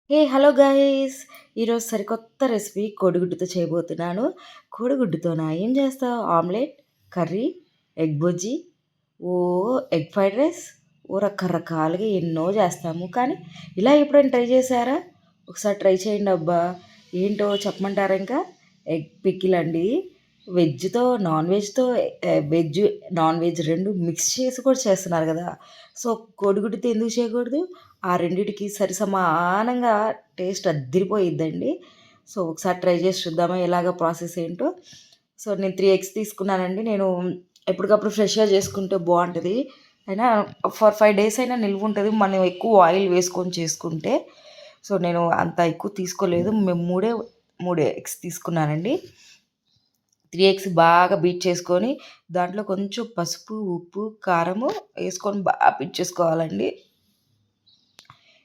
Hello guys! ఈరోజు సరికొత్త recipe కోడిగుడ్డుతో చేయబోతున్నాను. కోడిగుడ్డుతోనా ఏం చేస్తావు? Omelette, curry, egg bhurji, egg fried rice, రకరకాలుగా ఎన్నో చేస్తాము. కానీ ఇలా ఎప్పుడైనా ట్రై చేశారా? ఒకసారి ట్రై చేయండి అబ్బా! ఏంటో చెప్పమంటారా ఇంకా? ఎగ్ పికిల్ అండి. వెజ్‌తో, నాన్ వెజ్‌తో వెజ్, నాన్ వెజ్ 2 మిక్స్ చేసి కూడా చేస్తున్నారు కదా! సో, కోడిగుడ్డుతో ఎందుకు చేయకూడదు? ఆ రెండిటికి సరిసమానంగా టేస్ట్ అద్దిరిపోయిద్దండి. సో, ఒకసారి ట్రై చేసి చూద్దామా ఎలాగ ప్రాసెస్ ఏంటో. సో, నేను 3 ఎగ్స్ తీసుకున్నానండి. నేను ఎప్పటికప్పుడు ఫ్రెష్‌గా చేసుకుంటే బావుంటది. అయినా ఫర్ 5 డేస్ అయినా నిల్వుంటది. మనం ఎక్కువ ఆయిల్ వేసుకొని చేసుకుంటే. సో, నేను అంత ఎక్కువ తీసుకోలేదు. మేము 3 ఎగ్స్ తీసుకున్నానండి. 3 ఎగ్స్ బాగా బీట్ చేసుకొని, దాంట్లో కొంచెం పసుపు, ఉప్పు, కారము ఏసుకొని బీట్ చేసుకోవాలండి.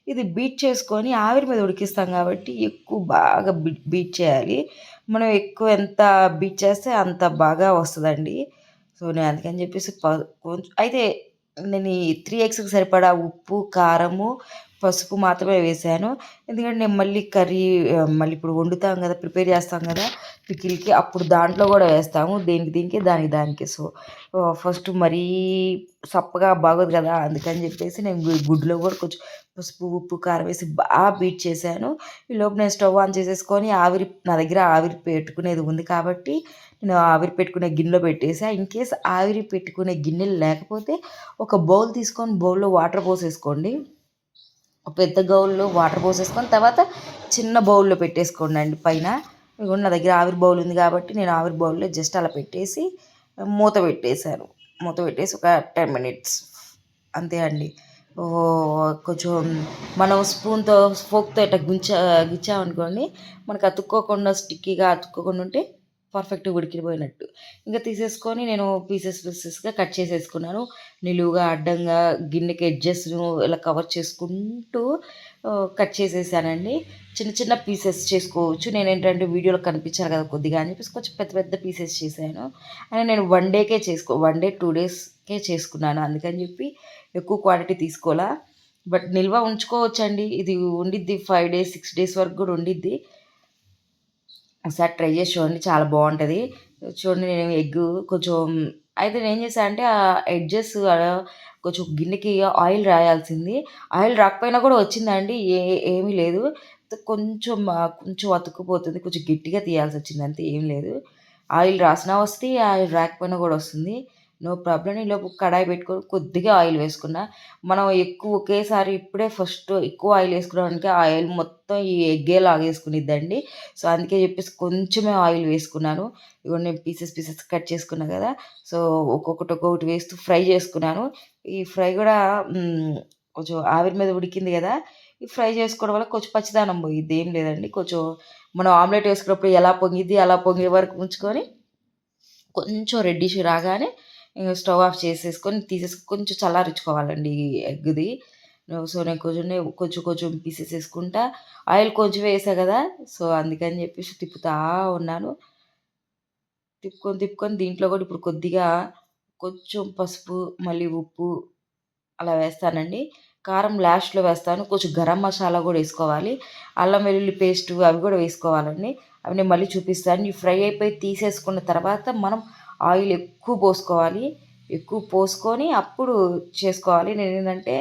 ఇది బీట్ చేసుకొని ఆవిరి మీద ఉడికిస్తాం కాబట్టి ఎక్కువ బాగా బీట్ చేయాలి. మనం ఎక్కువ ఎంత బీట్ చేస్తే అంత బాగా వస్తదండి. సో, నేను అందుకని చెప్పేసి కొంచెం అయితే నేను ఈ 3 ఎగ్స్‌కి సరిపడా ఉప్పు, కారము, పసుపు మాత్రమే వేశాను. ఎందుకంటే నేను మళ్ళీ కర్రీ మళ్ళీ ఇప్పుడు వండుతాం గదా! ప్రిపేర్ చేస్తాం గదా! పికిల్‌కి అప్పుడు దాంట్లో గూడా వేస్తాము. దేనికి దీనికి, దానికి దానికి. సో, ఫస్ట్ మరీ సప్పగా బాగోదు గదా! అందుకని జెప్పేసి నేను గుడ్డులో గూడా కొంచెం పసుపు, ఉప్పు, కారం వేసి బీట్ చేశాను. ఈలోపు నేను స్టవ్ ఆన్ చేసేసుకొని నా దగ్గర ఆవిరి పెట్టుకునేది ఉంది కాబట్టి, నేను ఆవిరి పెట్టుకునే గిన్నెలో పెట్టేసా. ఇన్‌కేస్ ఆవిరి పెట్టుకునే గిన్నెలు లేకపోతే ఒక బౌల్ తీసుకొని బౌల్‌లో వాటర్ పోసేసుకోండి. పెద్ద బౌల్‌లో వాటర్ పోసేసుకొని తర్వాత చిన్న బౌల్‌లో పెట్టేసుకోండండి పైన. ఇదిగోండి నా దగ్గర ఆవిరి బౌల్ ఉంది కాబట్టి నేను ఆవిరి బౌల్‌లో జస్ట్ అలా పెట్టేసి మూత పెట్టేశాను. మూత పెట్టేసి ఒక 10 మినిట్స్ అంతే అండి. కొంచెం మనం ఫోక్‌తో ఇట్లా గుచ్చామనుకోండి, మనకు అతుక్కోకుండా స్టిక్కీగా అతుక్కోకుండా ఉంటే పర్ఫెక్ట్‌గా ఉడికిపోయినట్టు. ఇంక తీసేసుకొని నేను పీసెస్‌గా కట్ చేసేసుకున్నాను. నిలువుగా, అడ్డంగా గిన్నెకి ఎడ్జెస్‌ను ఇలా కవర్ చేసుకుంటూ కట్ చేసేసానండి. చిన్న చిన్న పీసెస్ చేసుకోవచ్చు. నేనేంటంటే వీడియోలో కనిపించాలి కదా కొద్దిగా అని చెప్పేసి కొంచెం పెద్ద పెద్ద పీసెస్ చేశాను. అండ్ నేను 1 డే 2 డేస్‌కే చేసుకున్నాను. అందుకని చెప్పి ఎక్కువ క్వాంటిటీ తీసుకోలా. బట్ నిల్వ ఉంచుకోవచ్చండి. ఇది ఉండిద్ది 5 డేస్, 6 డేస్ వరకు కూడా ఉండిద్ది. ఒకసారి ట్రై చేసి చూడండి చాలా బావుంటది. చూడండి నేను కొంచెం అయితే నేనేం చేశానంటే ఎడ్జెస్ కొంచెం గిన్నెకి ఆయిల్ రాయాల్సింది. ఆయిల్ రాకపోయినా కూడా వచ్చిందండి. ఏమీ లేదు. కొంచెం అతుక్కుపోతుంది. కొంచెం గట్టిగా తీయాల్సొచ్చింది అంతే ఏం లేదు. ఆయిల్ రాసినా వస్తయి, ఆయిల్ రాకపోయినా కూడా వస్తుంది. No problem. ఈలోపు కడాయి పెట్టుకొని కొద్దిగా ఆయిల్ వేసుకున్నా. మనం ఎక్కువ ఒకేసారి ఇప్పుడే ఫస్ట్ ఎక్కువ ఆయిల్ వేసుకున్నామంటే ఆ ఆయిల్ మొత్తం ఈ ఎగ్గే లాగేసుకునిద్దండి. సో, అందుకే చెప్పేసి కొంచెమే ఆయిల్ వేసుకున్నాను. ఇగోండి నేను పీసెస్ కట్ చేసుకున్నా కదా! సో, ఒక్కొక్కటి వేస్తూ ఫ్రై చేసుకున్నాను. ఈ ఫ్రై కూడా కొంచెం ఆవిరి మీద ఉడికింది కదా! ఈ ఫ్రై చేసుకోవడం వల్ల కొంచెం పచ్చిదనం పోయిద్ది. ఏం లేదండి. కొంచెం మనం ఆమ్లెట్ వేసుకున్నప్పుడు ఎలా పొంగిద్ది అలా పొంగే వరకు ఉంచుకొని కొంచెం రెడ్డిష్ రాగానే స్టవ్ ఆఫ్ చేసేసుకొని కొంచెం చల్లారించుకోవాలండి ఈ ఎగ్‌ది. సో, నేను కొంచెం పీసెస్ ఏసుకుంటా. ఆయిల్ కొంచెం వేసా గదా! సో, అందుకని జెప్పేసి తిప్పుతా ఉన్నాను. తిప్పుకొని దీంట్లో గూడా ఇప్పుడు కొద్దిగా కొంచెం పసుపు, మళ్ళీ ఉప్పు అలా వేస్తానండి. కారం లాస్ట్‌లో వేస్తాను. కొంచెం గరం మసాలా గూడా ఏసుకోవాలి. అల్లం వెల్లుల్లి పేస్టు అవి గూడా వేసుకోవాలండి. అవి నేను మళ్ళీ చూపిస్తాను. ఇవి ఫ్రై అయిపోయి తీసేసుకున్న తర్వాత మనం ఆయిల్ ఎక్కువ పోసుకోవాలి. ఎక్కువ పోసుకొని అప్పుడు చేసుకోవాలి. నేనేంటంటే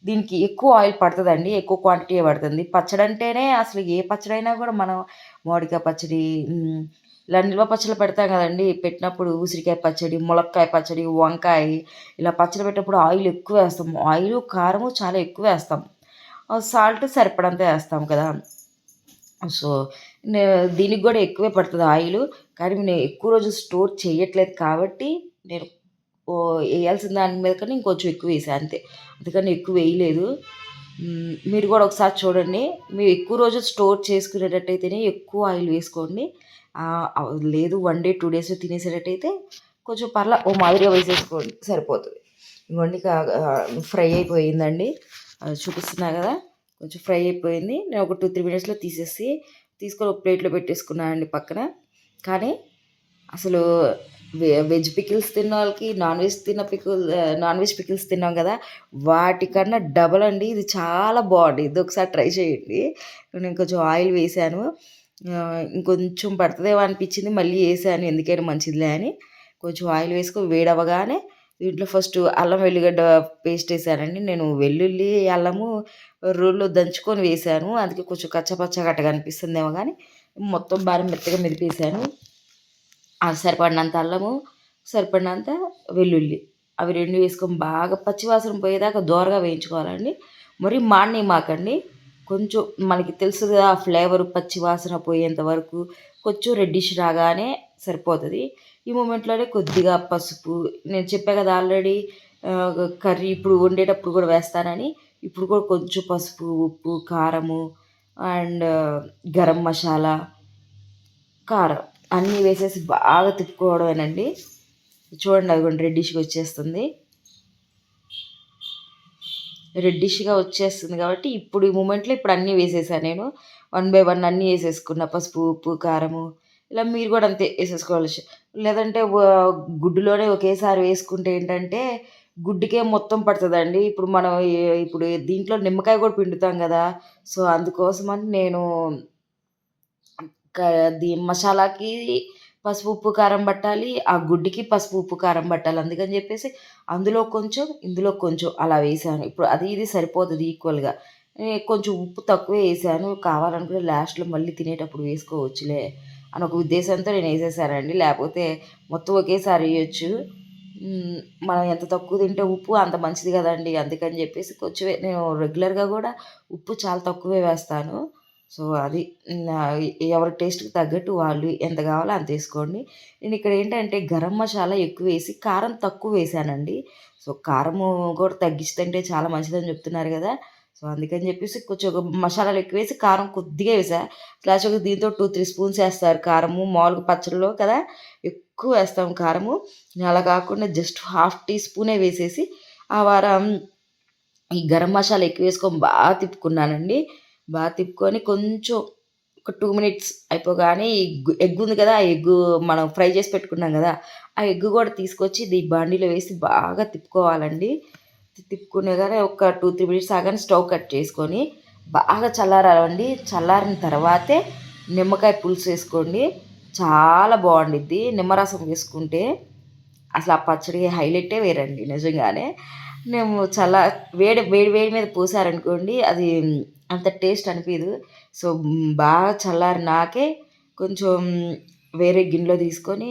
దీనికి ఎక్కువ ఆయిల్ పడతదండి. ఎక్కువ క్వాంటిటీయే పడుతుంది. పచ్చడంటేనే అసలు ఏ పచ్చడైనా గూడా మనం మామిడికాయ పచ్చడి, ఇలా నిల్వ పచ్చళ్ళు పెడతాం గదండీ! పెట్టినప్పుడు ఉసిరికాయ పచ్చడి, ములక్కాయ పచ్చడి, వంకాయ ఇలా పచ్చడి పెట్టినప్పుడు ఆయిల్ ఎక్కువేస్తాం. ఆయిలు, కారము చాలా ఎక్కువేస్తాం. సాల్ట్ సరిపడంత ఏస్తాం కదా! సో, నే దీనికి గూడా ఎక్కువే పడతది ఆయిలు. కానీ నేను ఎక్కువ రోజులు స్టోర్ చేయట్లేదు కాబట్టి, నేను ఎయాల్సిన దాని మీద కన్నా ఇంకొంచెం ఎక్కువేసా అంతే. అంతకన్నా ఎక్కువేయలేదు. మీరు గూడా ఒకసారి చూడండి. మీరు ఎక్కువ రోజులు స్టోర్ చేసుకునేటట్టయితేనే ఎక్కువ ఆయిల్ వేసుకోండి. లేదు 1 డే, 2 డేస్‌లో తినేసేటట్టయితే కొంచెం ఓ మాదిరిగా వేసేసుకోండి సరిపోతది. ఇగోండి ఫ్రై అయిపోయిందండి. చూపిస్తున్నా గదా! కొంచెం ఫ్రై అయిపోయింది. నేను ఒక 2, 3 మినిట్స్‌లో తీసుకొని ఒక ప్లేట్‌లో పెట్టేసుకున్నానండి పక్కన. కానీ అసలు వెజ్ పికిల్స్ తిన్నోళ్ళకి నాన్ వెజ్ పికిల్స్ తిన్నాం కదా! వాటికన్నా డబల్ అండి. ఇది చాలా బావుండిద్ది. ఇదొకసారి ట్రై చేయండి. నేను కొంచెం ఆయిల్ వేశాను. ఇంకొంచెం పడతదేమో అనిపించింది. మళ్ళీ ఏశాను ఎందుకైనా మంచిదిలే అని. కొంచెం ఆయిల్ వేసుకొని వేడవ్వగానే దీంట్లో ఫస్టు అల్లం వెల్లిగడ్డ పేస్ట్ ఏసానండి. నేను వెల్లుల్లి, అల్లము రోల్లో దంచుకొని వేశాను. అందుకే కొంచెం కచ్చపచ్చగా అట్టగా అనిపిస్తుందేమో గానీ మొత్తం బాగా మెత్తగా మెదిపేశాను. సరిపడినంత అల్లము, సరిపడినంత వెల్లుల్లి. అవి 2 వేసుకొని బాగా పచ్చివాసన పోయేదాకా దోరగా వేయించుకోవాలండి. మరీ మాడనీయమాకండి. కొంచెం మనకి తెలుసు కదా! ఆ ఫ్లేవరు పచ్చి వాసన పోయేంత వరకు కొంచెం రెడ్డిష్ రాగానే సరిపోతది. ఈ మూమెంట్‌లోనే కొద్దిగా పసుపు, నేను చెప్పా కదా ఆల్రెడీ కర్రీ ఇప్పుడు వండేటప్పుడు కూడా వేస్తానని. ఇప్పుడు కూడా కొంచెం పసుపు, ఉప్పు, కారము అండ్ గరం మసాలా, కారం అన్నీ వేసేసి బాగా తిప్పుకోవడమేనండి. చూడండి అదిగోండి రెడ్డిష్‌గా వచ్చేస్తుంది. రెడ్డిష్‌గా వచ్చేస్తుంది కాబట్టి ఇప్పుడు ఈ మూమెంట్‌లో ఇప్పుడు అన్నీ వేసేసా నేను. వన్ బై వన్ అన్నీ ఏసేసుకున్న. పసుపు, ఉప్పు, కారము ఇలా మీరు కూడా అంతే ఏసేసుకోవాలి. లేదంటే గుడ్డులోనే ఒకేసారి వేసుకుంటే ఏంటంటే గుడ్డుకే మొత్తం పడతదండి. ఇప్పుడు మనం ఇప్పుడు దీంట్లో నిమ్మకాయ కూడా పిండుతాం గదా! సో, అందుకోసమని నేను క మసాలాకి పసుపు, ఉప్పు, కారం పట్టాలి. ఆ గుడ్డుకి పసుపు, ఉప్పు, కారం పట్టాలి. అందుకని జెప్పేసి అందులో కొంచెం, ఇందులో కొంచెం అలా వేశాను. ఇప్పుడు అది ఇది సరిపోతది ఈక్వల్‌గా. కొంచెం ఉప్పు తక్కువే ఏశాను. కావాలనుకుంటే లాస్ట్‌లో మళ్ళీ తినేటప్పుడు వేసుకోవచ్చులే అని ఒక ఉద్దేశంతో నేనేసేసానండి. లేపోతే మొత్తం ఒకేసారి ఎయొచ్చు. మనం ఎంత తక్కువ తింటే ఉప్పు అంత మంచిది గదండీ! అందుకని జెప్పేసి కొంచెమే నేను రెగ్యులర్‌గా గూడా ఉప్పు చాలా తక్కువే వేస్తాను. సో, అది ఎవరి టేస్ట్‌కి తగ్గట్టు వాళ్ళు ఎంత కావాలో అంత ఏసుకోండి. నేనిక్కడ ఏంటంటే గరం మసాలా ఎక్కువేసి, కారం తక్కువేశానండి. సో, కారము కూడా తగ్గించి తింటే చాలా మంచిదని చెప్తున్నారు గదా! సో, అందుకని జెప్పేసి కొంచెం మసాలాలు ఎక్కువేసి, కారం కొద్దిగా వేశా. లాస్ట్‌కి దీంతో 2, 3 స్పూన్స్ ఏస్తారు కారము. మామూలుగా పచ్చడిలో కదా! ఎక్కువ వేస్తాం కారము. నేను అలా కాకుండా జస్ట్ హాఫ్ టీ స్పూనే వేసేసి, ఆ వారం ఈ గరం మసాలా ఎక్కువేసుకొని తిప్పుకున్నానండి. తిప్పుకొని కొంచెం ఒక 2 మినిట్స్ అయిపోగానే ఈ ఎగ్ ఉంది కదా! ఆ ఎగ్గు మనం ఫ్రై చేసి పెట్టుకున్నాం గదా! ఆ ఎగ్ గూడా తీసుకొచ్చి బాండీలో వేసి బాగా తిప్పుకోవాలండి. తిప్పుకునేగానే ఒక 2, 3 మినిట్స్ ఆగానే స్టవ్ కట్ చేసుకొని బాగా చల్లారాలండి. చల్లారిన తర్వాతే నిమ్మకాయ పులుసు వేసుకోండి. చాలా బావుండిద్ది. నిమ్మరసం వేసుకుంటే అసలు ఆ పచ్చడి హైలైటే వేరండి నిజంగానే. మేము చాలా వేడి వేడి మీద పోసారనుకోండి అది అంత టేస్ట్ అనిపియదు. సో, బాగా చల్లారినాకే కొంచెం వేరే గిన్నెలో తీసుకొని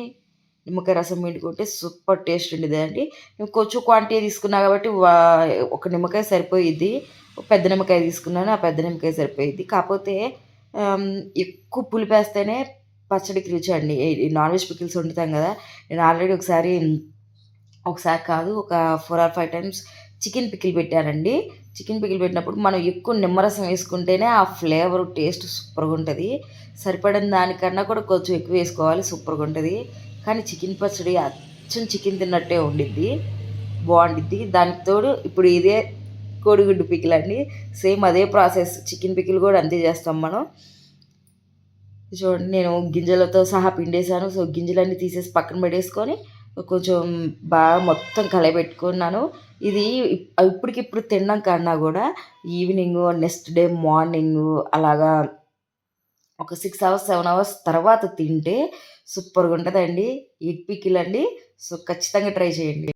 నిమ్మకాయ రసం పిండుకుంటే సూపర్ టేస్ట్ ఉండిద్దండి. నేను కొంచెం క్వాంటిటీ తీసుకున్నా కాబట్టి ఒక నిమ్మకాయ సరిపోయిద్ది. పెద్ద నిమ్మకాయ తీసుకున్నాను. ఆ పెద్ద నిమ్మకాయ సరిపోయిద్ది. కాపోతే ఆహ్, ఎక్కువ పులుపేస్తేనే పచ్చడికి రుచండి. ఈ నాన్ వెజ్ పికిల్స్ వండుతాం గదా! నేను ఆల్రెడీ ఒకసారి కాదు ఒక 4 ఆర్ 5 టైమ్స్ చికెన్ పికిల్ పెట్టానండి. చికెన్ పికిల్ పెట్టినప్పుడు మనం ఎక్కువ నిమ్మరసం వేసుకుంటేనే ఆ ఫ్లేవరు, టేస్ట్ సూపర్‌గుంటది. సరిపడిన దానికన్నా కూడా కొంచెం ఎక్కువ వేసుకోవాలి సూపర్‌గుంటది. కానీ చికెన్ పచ్చడి అచ్చం చికెన్ తిన్నట్టే ఉండిద్ది. బావుండిద్ది. దానికి తోడు ఇప్పుడు ఇదే కోడిగుడ్డు పికిలండి. సేమ్ అదే ప్రాసెస్. చికెన్ పికిల్ గూడా అంతే చేస్తాం మనం. చూడండి నేను గింజలతో సహా పిండేసాను. సో, గింజలన్నీ తీసేసి పక్కన పెట్టేసుకొని, కొంచెం బాగా మొత్తం కలయబెట్టుకున్నాను. ఇది ఇప్పటికిప్పుడు తినడం కన్నా గూడా ఈవినింగు, నెక్స్ట్ డే మార్నింగు అలాగా ఒక 6 అవర్స్, 7 అవర్స్ తర్వాత తింటే సూపర్‌గుంటదండి. ఎగ్ పికిల్ అండి. సో, ఖచ్చితంగా ట్రై చేయండి.